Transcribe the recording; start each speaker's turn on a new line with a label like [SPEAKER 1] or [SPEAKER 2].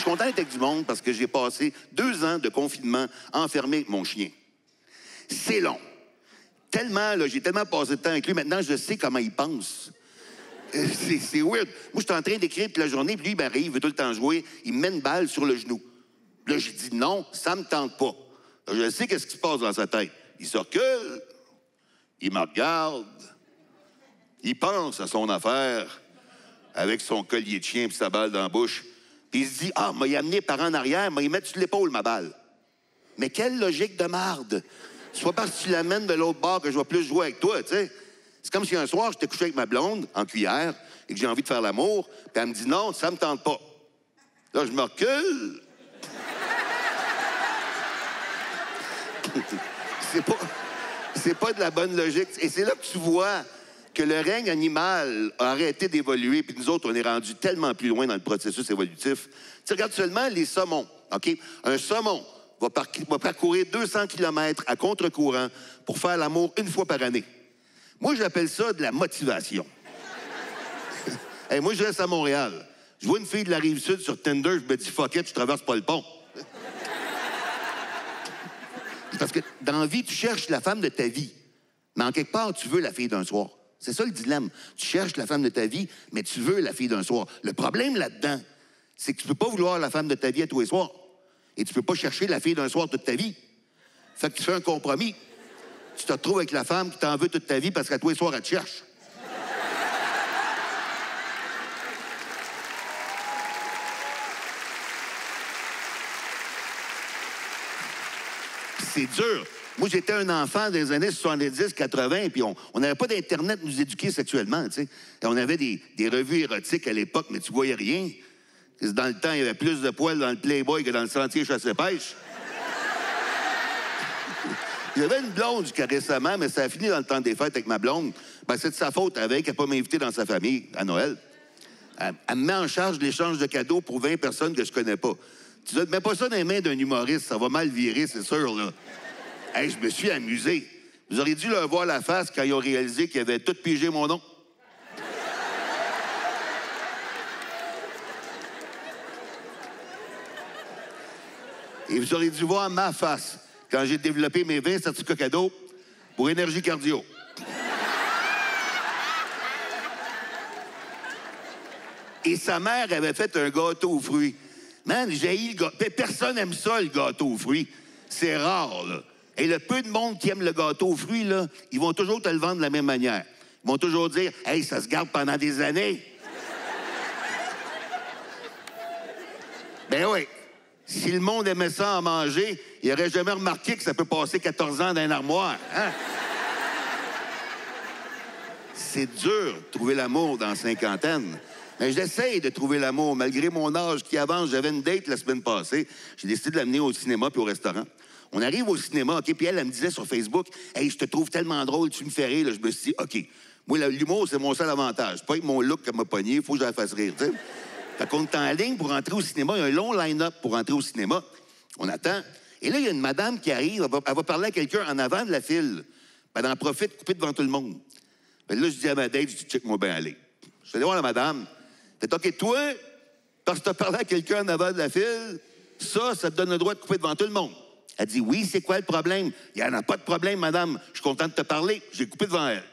[SPEAKER 1] suis content d'être avec du monde parce que j'ai passé 2 ans de confinement enfermé avec mon chien. C'est long. Tellement, là, j'ai tellement passé de temps avec lui, maintenant, je sais comment il pense. C'est weird. Moi, je suis en train d'écrire toute la journée, puis lui, il m'arrive, il veut tout le temps jouer, il me met une balle sur le genou. Là, j'ai dit non, ça me tente pas. Là, je sais qu'est-ce qui se passe dans sa tête. Il se recule, il me regarde, il pense à son affaire avec son collier de chien et sa balle dans la bouche. Puis il se dit, ah, m'a y amené par en arrière, m'a y mettre sur l'épaule, ma balle. Mais quelle logique de marde! Soit parce que tu l'amènes de l'autre bord que je vais plus jouer avec toi, tu sais. C'est comme si un soir, j'étais couché avec ma blonde, en cuillère, et que j'ai envie de faire l'amour, puis elle me dit non, ça me tente pas. Là, je me recule. C'est pas de la bonne logique. Et c'est là que tu vois que le règne animal a arrêté d'évoluer, puis nous autres, on est rendus tellement plus loin dans le processus évolutif. Tu regardes seulement les saumons, OK? Un saumon va parcourir 200 km à contre-courant pour faire l'amour 1 fois par année. Moi, j'appelle ça de la motivation. Hey, moi, je reste à Montréal. Je vois une fille de la Rive-Sud sur Tinder, je me dis « fuck it, je traverse pas le pont ». Parce que dans la vie, tu cherches la femme de ta vie. Mais en quelque part, tu veux la fille d'un soir. C'est ça le dilemme. Tu cherches la femme de ta vie, mais tu veux la fille d'un soir. Le problème là-dedans, c'est que tu ne peux pas vouloir la femme de ta vie à tous les soirs. Et tu ne peux pas chercher la fille d'un soir toute ta vie. Fait que tu fais un compromis. Tu te retrouves avec la femme qui t'en veut toute ta vie parce qu'à tous les soirs, elle te cherche. C'est dur. Moi, j'étais un enfant des années 70-80, puis on n'avait pas d'Internet pour nous éduquer sexuellement, tu sais. On avait des revues érotiques à l'époque, mais tu voyais rien. Dans le temps, il y avait plus de poils dans le Playboy que dans le Sentier chasse-pêche. J'avais une blonde jusqu'à récemment, mais ça a fini dans le temps des fêtes avec ma blonde. Ben, c'est de sa faute avec, elle n'a pas m'invité dans sa famille à Noël. Elle me met en charge de l'échange de cadeaux pour 20 personnes que je connais pas. Tu ne mets pas ça dans les mains d'un humoriste, ça va mal virer, c'est sûr, là. Hey, je me suis amusé. Vous auriez dû leur voir la face quand ils ont réalisé qu'ils avaient tout pigé mon nom. Et vous auriez dû voir ma face quand j'ai développé mes 20 certificats cadeaux pour énergie cardio. Et sa mère avait fait un gâteau aux fruits. Man, j'ai haï le gâteau. Personne n'aime ça, le gâteau aux fruits. C'est rare, là. Et le peu de monde qui aime le gâteau aux fruits, là, ils vont toujours te le vendre de la même manière. Ils vont toujours dire « Hey, ça se garde pendant des années. » Ben oui. Si le monde aimait ça en manger, il n'aurait jamais remarqué que ça peut passer 14 ans dans une armoire. Hein? C'est dur de trouver l'amour dans la cinquantaine. Mais j'essaye de trouver l'amour. Malgré mon âge qui avance, j'avais une date la semaine passée. J'ai décidé de l'amener au cinéma puis au restaurant. On arrive au cinéma, OK, puis elle me disait sur Facebook, « Hey, je te trouve tellement drôle, tu me fais rire. » Là, je me suis dit, OK, moi, l'humour, c'est mon seul avantage. C'est pas avec mon look qu'elle m'a pogné, il faut que je la fasse rire, tu sais. Fait qu'on est en ligne pour rentrer au cinéma. Il y a un long line-up pour rentrer au cinéma. On attend. Et là, il y a une madame qui arrive. Elle va parler à quelqu'un en avant de la file. Elle en profite, couper devant tout le monde. Puis là, je dis à ma date, je dis, check-moi bien aller. Je suis allé voir la madame. Fait, OK, toi, parce que tu as parlé à quelqu'un en avant de la file, ça te donne le droit de couper devant tout le monde. Elle dit, oui, c'est quoi le problème? Il n'y en a pas de problème, madame. Je suis content de te parler. J'ai coupé devant elle.